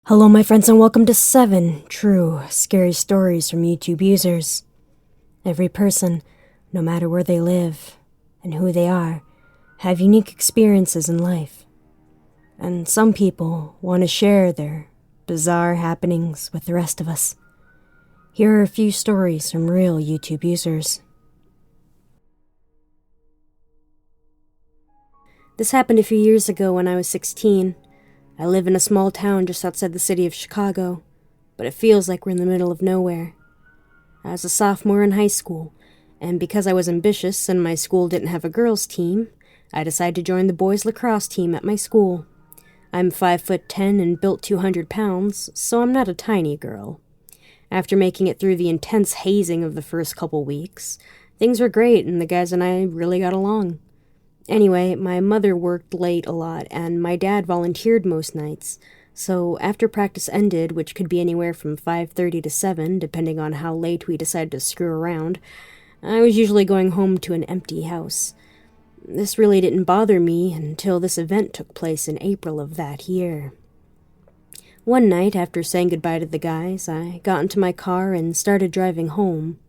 Hello my friends and welcome to 7 true scary stories from YouTube users. Every person, no matter where they live and who they are, have unique experiences in life. And some people want to share their bizarre happenings with the rest of us. Here are a few stories from real YouTube users. This happened a few years ago when I was 16. I live in a small town just outside the city of Chicago, but it feels like we're in the middle of nowhere. I was a sophomore in high school, and because I was ambitious and my school didn't have a girls' team, I decided to join the boys' lacrosse team at my school. I'm 5'10" and built 200 pounds, so I'm not a tiny girl. After making it through the intense hazing of the first couple weeks, things were great and the guys and I really got along. Anyway, my mother worked late a lot, and my dad volunteered most nights, so after practice ended, which could be anywhere from 5:30 to 7, depending on how late we decided to screw around, I was usually going home to an empty house. This really didn't bother me until this event took place in April of that year. One night, after saying goodbye to the guys, I got into my car and started driving home.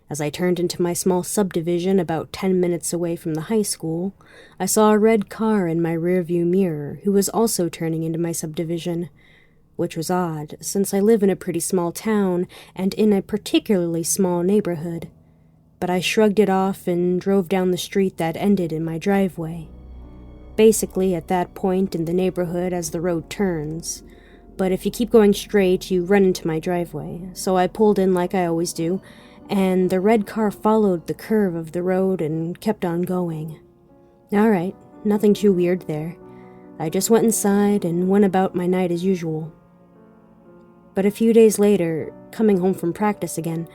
As I turned into my small subdivision about 10 minutes away from the high school, I saw a red car in my rearview mirror who was also turning into my subdivision, which was odd, since I live in a pretty small town and in a particularly small neighborhood. But I shrugged it off and drove down the street that ended in my driveway. Basically, at that point in the neighborhood as the road turns. But if you keep going straight, you run into my driveway, so I pulled in like I always do, and the red car followed the curve of the road and kept on going. Alright, nothing too weird there. I just went inside and went about my night as usual. But a few days later, coming home from practice again,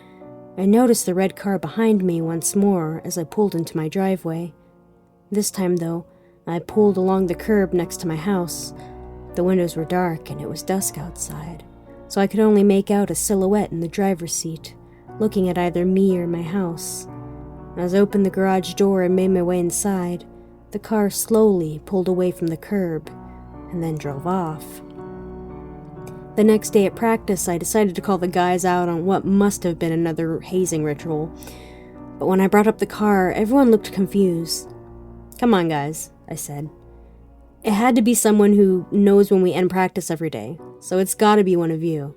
I noticed the red car behind me once more as I pulled into my driveway. This time, though, I pulled along the curb next to my house. The windows were dark and it was dusk outside, so I could only make out a silhouette in the driver's seat, looking at either me or my house. As I opened the garage door and made my way inside, the car slowly pulled away from the curb and then drove off. The next day at practice, I decided to call the guys out on what must have been another hazing ritual. But when I brought up the car, everyone looked confused. "Come on, guys," I said. "It had to be someone who knows when we end practice every day, so it's gotta be one of you."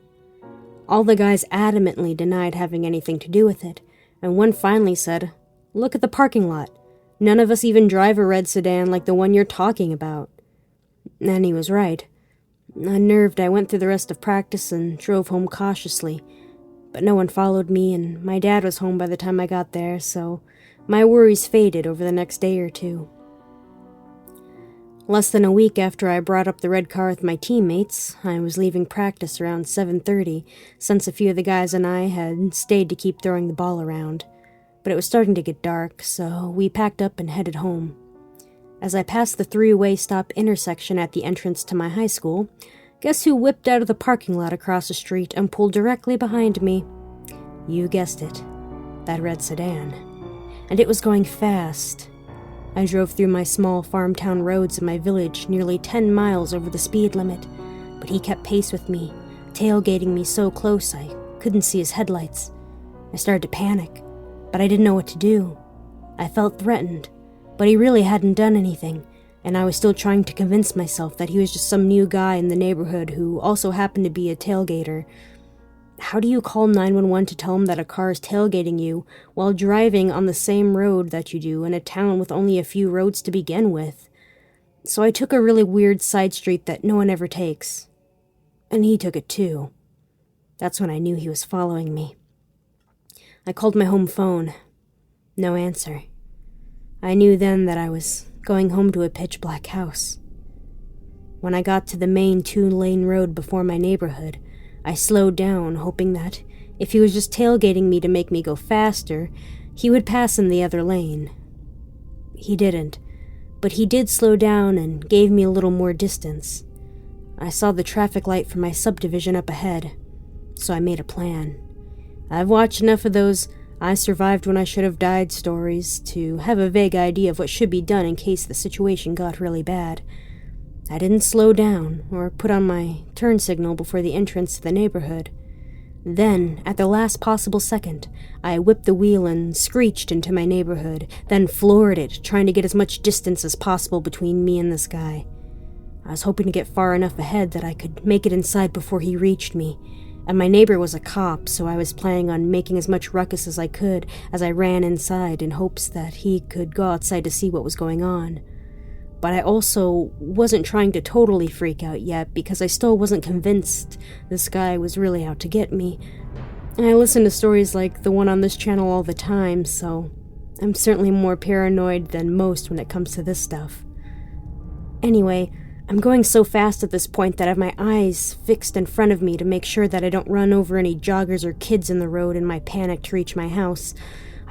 All the guys adamantly denied having anything to do with it, and one finally said, "Look at the parking lot. None of us even drive a red sedan like the one you're talking about." And he was right. Unnerved, I went through the rest of practice and drove home cautiously, but no one followed me, and my dad was home by the time I got there, so my worries faded over the next day or two. Less than a week after I brought up the red car with my teammates, I was leaving practice around 7:30, since a few of the guys and I had stayed to keep throwing the ball around. But it was starting to get dark, so we packed up and headed home. As I passed the three-way stop intersection at the entrance to my high school, guess who whipped out of the parking lot across the street and pulled directly behind me? You guessed it, that red sedan. And it was going fast. I drove through my small farm town roads in my village nearly 10 miles over the speed limit, but he kept pace with me, tailgating me so close I couldn't see his headlights. I started to panic, but I didn't know what to do. I felt threatened, but he really hadn't done anything, and I was still trying to convince myself that he was just some new guy in the neighborhood who also happened to be a tailgater. How do you call 911 to tell him that a car is tailgating you while driving on the same road that you do in a town with only a few roads to begin with? So I took a really weird side street that no one ever takes. And he took it too. That's when I knew he was following me. I called my home phone. No answer. I knew then that I was going home to a pitch-black house. When I got to the main 2-lane road before my neighborhood, I slowed down, hoping that, if he was just tailgating me to make me go faster, he would pass in the other lane. He didn't, but he did slow down and gave me a little more distance. I saw the traffic light for my subdivision up ahead, so I made a plan. I've watched enough of those "I survived when I should have died" stories to have a vague idea of what should be done in case the situation got really bad. I didn't slow down or put on my turn signal before the entrance to the neighborhood. Then, at the last possible second, I whipped the wheel and screeched into my neighborhood, then floored it, trying to get as much distance as possible between me and this guy. I was hoping to get far enough ahead that I could make it inside before he reached me, and my neighbor was a cop, so I was planning on making as much ruckus as I could as I ran inside in hopes that he could go outside to see what was going on. But I also wasn't trying to totally freak out yet because I still wasn't convinced this guy was really out to get me. And I listen to stories like the one on this channel all the time, so I'm certainly more paranoid than most when it comes to this stuff. Anyway, I'm going so fast at this point that I have my eyes fixed in front of me to make sure that I don't run over any joggers or kids in the road in my panic to reach my house.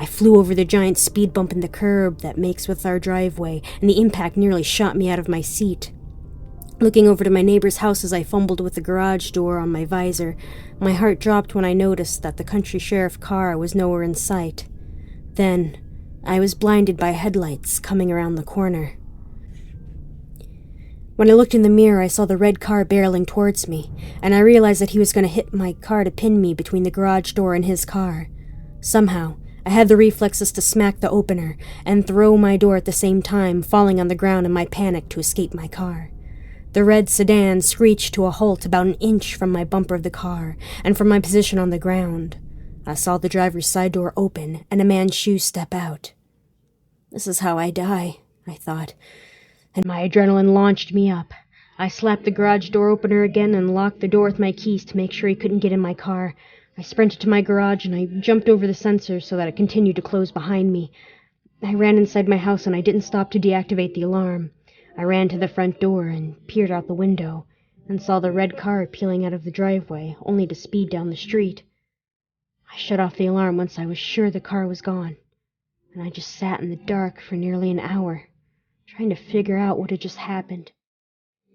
I flew over the giant speed bump in the curb that makes with our driveway, and the impact nearly shot me out of my seat. Looking over to my neighbor's house as I fumbled with the garage door on my visor, my heart dropped when I noticed that the country sheriff car was nowhere in sight. Then, I was blinded by headlights coming around the corner. When I looked in the mirror, I saw the red car barreling towards me, and I realized that he was going to hit my car to pin me between the garage door and his car. Somehow, I had the reflexes to smack the opener and throw my door at the same time, falling on the ground in my panic to escape my car. The red sedan screeched to a halt about an inch from my bumper of the car and from my position on the ground. I saw the driver's side door open and a man's shoes step out. This is how I die, I thought, and my adrenaline launched me up. I slapped the garage door opener again and locked the door with my keys to make sure he couldn't get in my car. I sprinted to my garage and I jumped over the sensor so that it continued to close behind me. I ran inside my house and I didn't stop to deactivate the alarm. I ran to the front door and peered out the window and saw the red car peeling out of the driveway, only to speed down the street. I shut off the alarm once I was sure the car was gone, and I just sat in the dark for nearly an hour, trying to figure out what had just happened.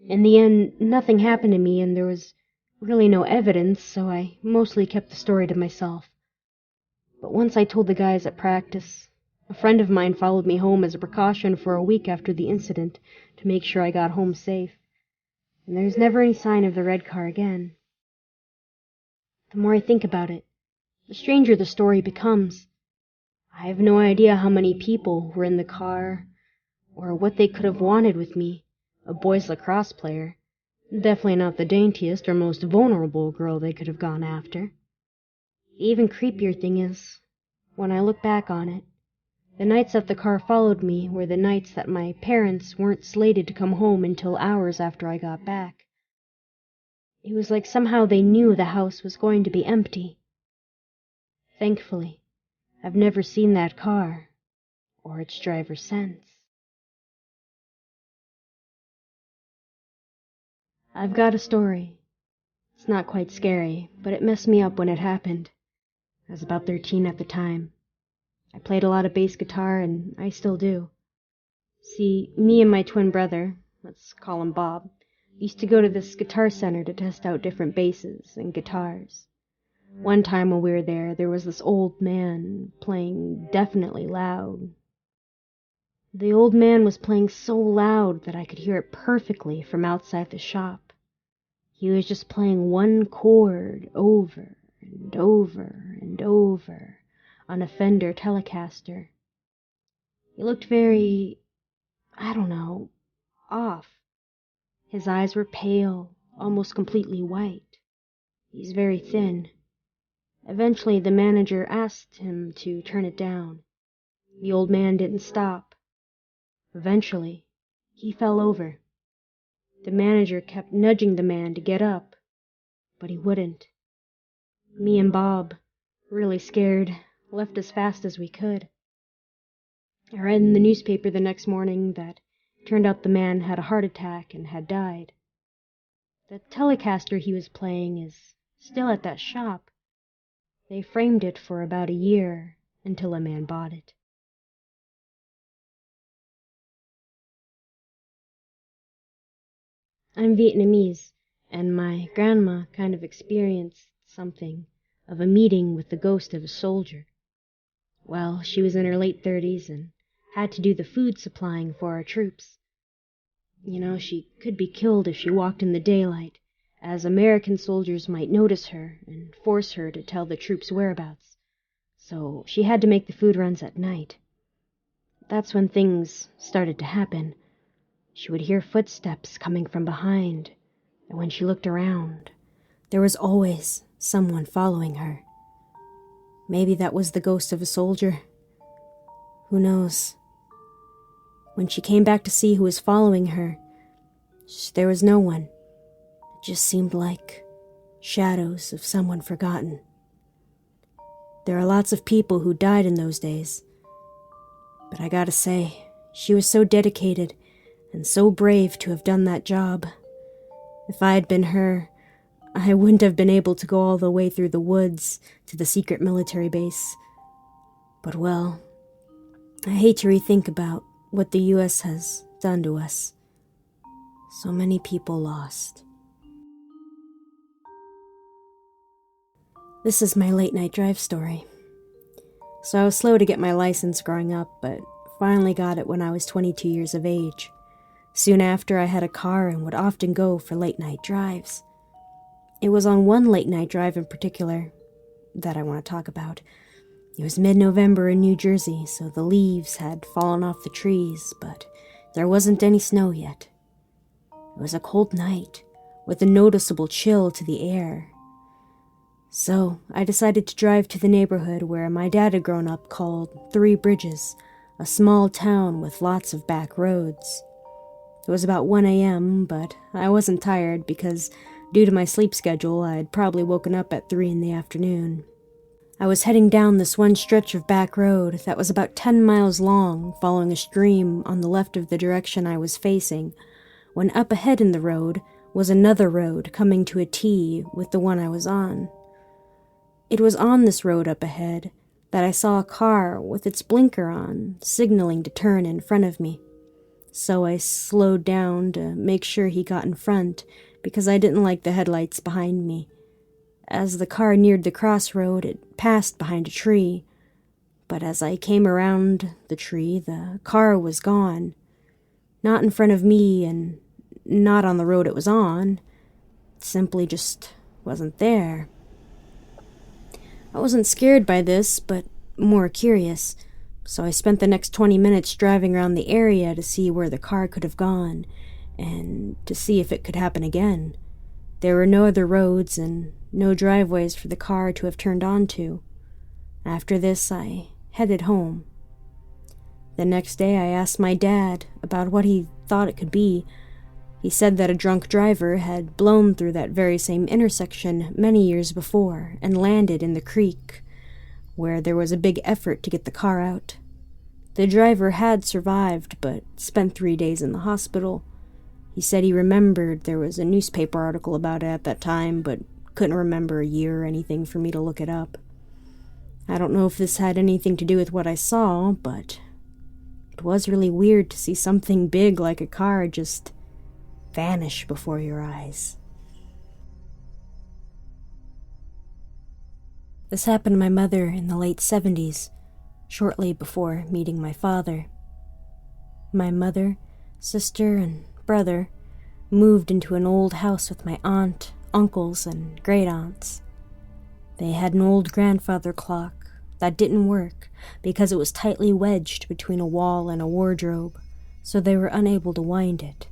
In the end, nothing happened to me, and there was really no evidence, so I mostly kept the story to myself. But once I told the guys at practice, a friend of mine followed me home as a precaution for a week after the incident to make sure I got home safe, and there's never any sign of the red car again. The more I think about it, the stranger the story becomes. I have no idea how many people were in the car, or what they could have wanted with me, a boys' lacrosse player. Definitely not the daintiest or most vulnerable girl they could have gone after. The even creepier thing is, when I look back on it, the nights that the car followed me were the nights that my parents weren't slated to come home until hours after I got back. It was like somehow they knew the house was going to be empty. Thankfully, I've never seen that car, or its driver since. I've got a story. It's not quite scary, but it messed me up when it happened. I was about 13 at the time. I played a lot of bass guitar, and I still do. See, me and my twin brother, let's call him Bob, used to go to this guitar center to test out different basses and guitars. One time when we were there was this old man playing definitely loud. The old man was playing so loud that I could hear it perfectly from outside the shop. He was just playing one chord over and over and over on a Fender Telecaster. He looked very, off. His eyes were pale, almost completely white. He's very thin. Eventually, the manager asked him to turn it down. The old man didn't stop. Eventually, he fell over. The manager kept nudging the man to get up, but he wouldn't. Me and Bob, really scared, left as fast as we could. I read in the newspaper the next morning that it turned out the man had a heart attack and had died. The Telecaster he was playing is still at that shop. They framed it for about a year until a man bought it. I'm Vietnamese, and my grandma kind of experienced something of a meeting with the ghost of a soldier. Well, she was in her late 30s and had to do the food supplying for our troops. She could be killed if she walked in the daylight, as American soldiers might notice her and force her to tell the troops' whereabouts. So she had to make the food runs at night. That's when things started to happen. She would hear footsteps coming from behind, and when she looked around, there was always someone following her. Maybe that was the ghost of a soldier. Who knows? When she came back to see who was following her, there was no one. It just seemed like shadows of someone forgotten. There are lots of people who died in those days, but I gotta say, she was so dedicated and so brave to have done that job. If I had been her, I wouldn't have been able to go all the way through the woods to the secret military base. But well, I hate to rethink about what the U.S. has done to us. So many people lost. This is my late night drive story. So I was slow to get my license growing up, but finally got it when I was 22 years of age. Soon after, I had a car and would often go for late night drives. It was on one late night drive in particular that I want to talk about. It was mid-November in New Jersey, so the leaves had fallen off the trees, but there wasn't any snow yet. It was a cold night, with a noticeable chill to the air. So I decided to drive to the neighborhood where my dad had grown up, called Three Bridges, a small town with lots of back roads. It was about 1 a.m., but I wasn't tired because, due to my sleep schedule, I had probably woken up at 3 in the afternoon. I was heading down this one stretch of back road that was about 10 miles long, following a stream on the left of the direction I was facing, when up ahead in the road was another road coming to a T with the one I was on. It was on this road up ahead that I saw a car with its blinker on, signaling to turn in front of me. So I slowed down to make sure he got in front, because I didn't like the headlights behind me. As the car neared the crossroad, it passed behind a tree, but as I came around the tree, the car was gone. Not in front of me and not on the road it was on. It simply just wasn't there. I wasn't scared by this, but more curious. So I spent the next 20 minutes driving around the area to see where the car could have gone, and to see if it could happen again. There were no other roads and no driveways for the car to have turned onto. After this, I headed home. The next day, I asked my dad about what he thought it could be. He said that a drunk driver had blown through that very same intersection many years before and landed in the creek, where there was a big effort to get the car out. The driver had survived, but spent 3 days in the hospital. He said he remembered there was a newspaper article about it at that time, but couldn't remember a year or anything for me to look it up. I don't know if this had anything to do with what I saw, but it was really weird to see something big like a car just vanish before your eyes. This happened to my mother in the late 70s, shortly before meeting my father. My mother, sister, and brother moved into an old house with my aunt, uncles, and great-aunts. They had an old grandfather clock that didn't work because it was tightly wedged between a wall and a wardrobe, so they were unable to wind it.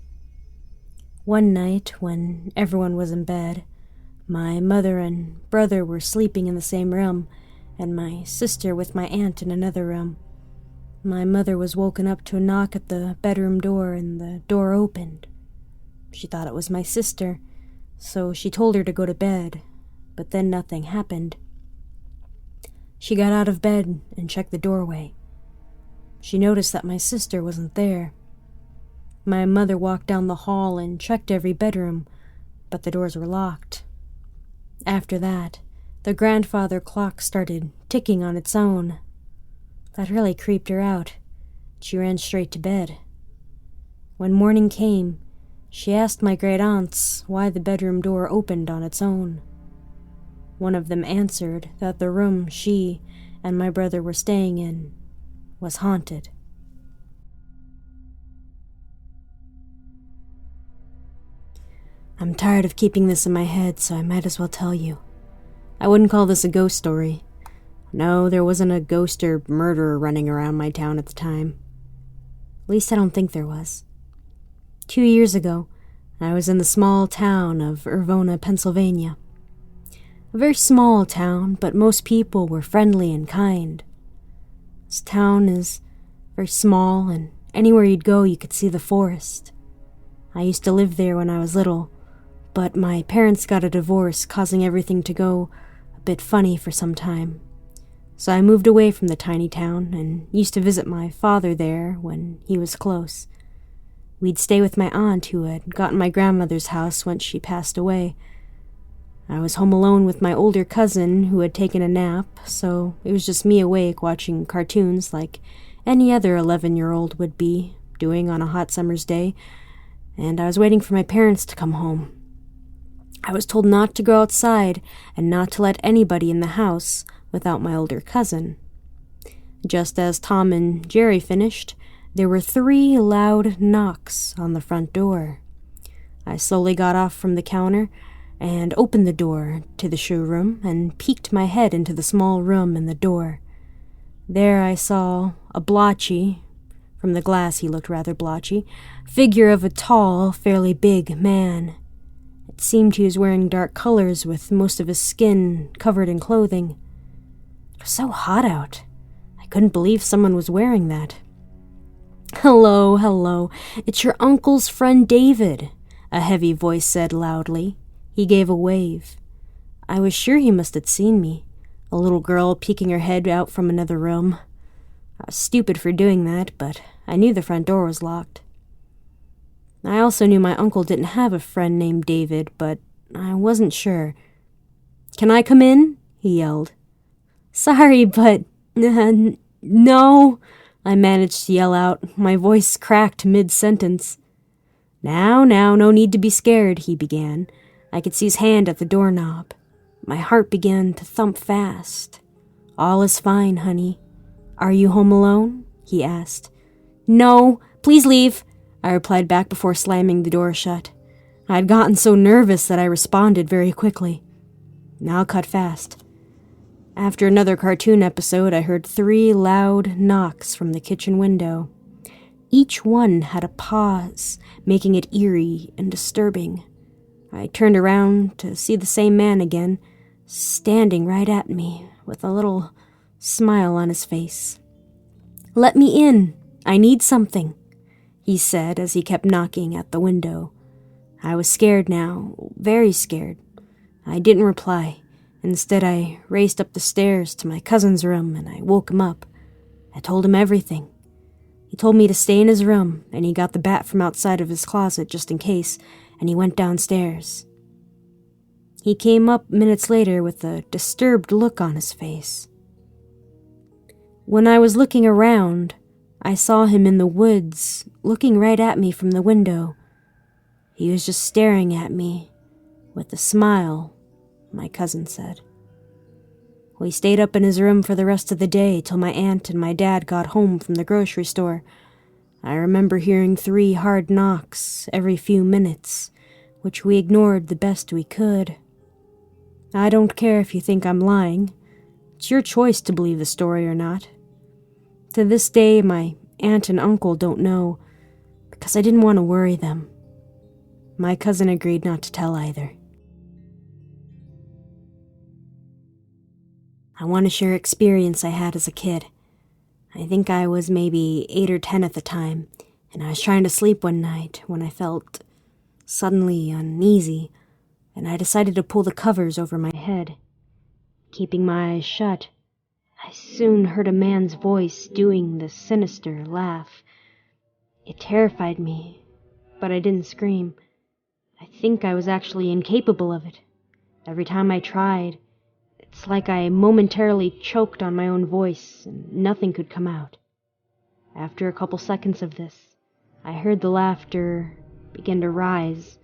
One night, when everyone was in bed, my mother and brother were sleeping in the same room, and my sister with my aunt in another room. My mother was woken up to a knock at the bedroom door, and the door opened. She thought it was my sister, so she told her to go to bed, but then nothing happened. She got out of bed and checked the doorway. She noticed that my sister wasn't there. My mother walked down the hall and checked every bedroom, but the doors were locked. After that, the grandfather clock started ticking on its own. That really creeped her out. She ran straight to bed. When morning came, she asked my great-aunts why the bedroom door opened on its own. One of them answered that the room she and my brother were staying in, was haunted. I'm tired of keeping this in my head, so I might as well tell you. I wouldn't call this a ghost story. No, there wasn't a ghost or murderer running around my town at the time. At least I don't think there was. 2 years ago, I was in the small town of Irvona, Pennsylvania. A very small town, but most people were friendly and kind. This town is very small, and anywhere you'd go you could see the forest. I used to live there when I was little, but my parents got a divorce, causing everything to go a bit funny for some time. So I moved away from the tiny town and used to visit my father there when he was close. We'd stay with my aunt who had gotten my grandmother's house once she passed away. I was home alone with my older cousin who had taken a nap, so it was just me awake watching cartoons like any other 11-year-old would be doing on a hot summer's day, and I was waiting for my parents to come home. I was told not to go outside and not to let anybody in the house without my older cousin. Just as Tom and Jerry finished, there were 3 loud knocks on the front door. I slowly got off from the counter and opened the door to the showroom and peeked my head into the small room in the door. There I saw a blotchy, from the glass he looked rather blotchy, figure of a tall, fairly big man. It seemed he was wearing dark colors with most of his skin covered in clothing. It was so hot out. I couldn't believe someone was wearing that. Hello, it's your uncle's friend David," a heavy voice said loudly. He gave a wave. I was sure he must have seen me, a little girl peeking her head out from another room. I was stupid for doing that, but I knew the front door was locked. I also knew my uncle didn't have a friend named David, but I wasn't sure. "Can I come in?" he yelled. "Sorry, but no," I managed to yell out, my voice cracked mid-sentence. Now, no need to be scared," he began. I could see his hand at the doorknob. My heart began to thump fast. "All is fine, honey. Are you home alone?" he asked. "No, please leave," I replied back before slamming the door shut. I had gotten so nervous that I responded very quickly. Now I'll cut fast. After another cartoon episode, I heard 3 loud knocks from the kitchen window. Each one had a pause, making it eerie and disturbing. I turned around to see the same man again, standing right at me, with a little smile on his face. "Let me in. I need something," he said as he kept knocking at the window. I was scared now, very scared. I didn't reply. Instead, I raced up the stairs to my cousin's room and I woke him up. I told him everything. He told me to stay in his room, and he got the bat from outside of his closet just in case, and he went downstairs. He came up minutes later with a disturbed look on his face. When I was looking around, I saw him in the woods, looking right at me from the window. He was just staring at me, with a smile, my cousin said. We stayed up in his room for the rest of the day till my aunt and my dad got home from the grocery store. I remember hearing 3 hard knocks every few minutes, which we ignored the best we could. I don't care if you think I'm lying. It's your choice to believe the story or not. To this day, my aunt and uncle don't know, because I didn't want to worry them. My cousin agreed not to tell either. I want to share an experience I had as a kid. I think I was maybe 8 or 10 at the time, and I was trying to sleep one night when I felt suddenly uneasy, and I decided to pull the covers over my head. Keeping my eyes shut, I soon heard a man's voice doing the sinister laugh. It terrified me, but I didn't scream. I think I was actually incapable of it. Every time I tried, it's like I momentarily choked on my own voice and nothing could come out. After a couple seconds of this, I heard the laughter begin to rise,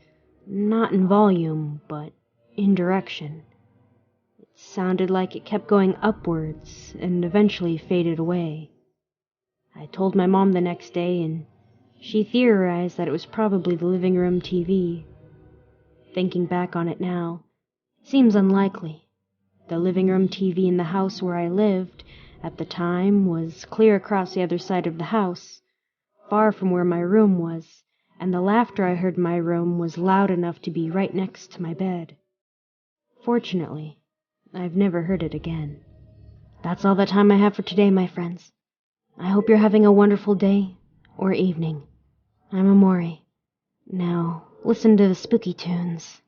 not in volume, but in direction. It sounded like it kept going upwards and eventually faded away. I told my mom the next day, and she theorized that it was probably the living room TV. Thinking back on it now, seems unlikely. The living room TV in the house where I lived at the time was clear across the other side of the house, far from where my room was, and the laughter I heard in my room was loud enough to be right next to my bed. Fortunately, I've never heard it again. That's all the time I have for today, my friends. I hope you're having a wonderful day or evening. I'm Amori. Now, listen to the spooky tunes.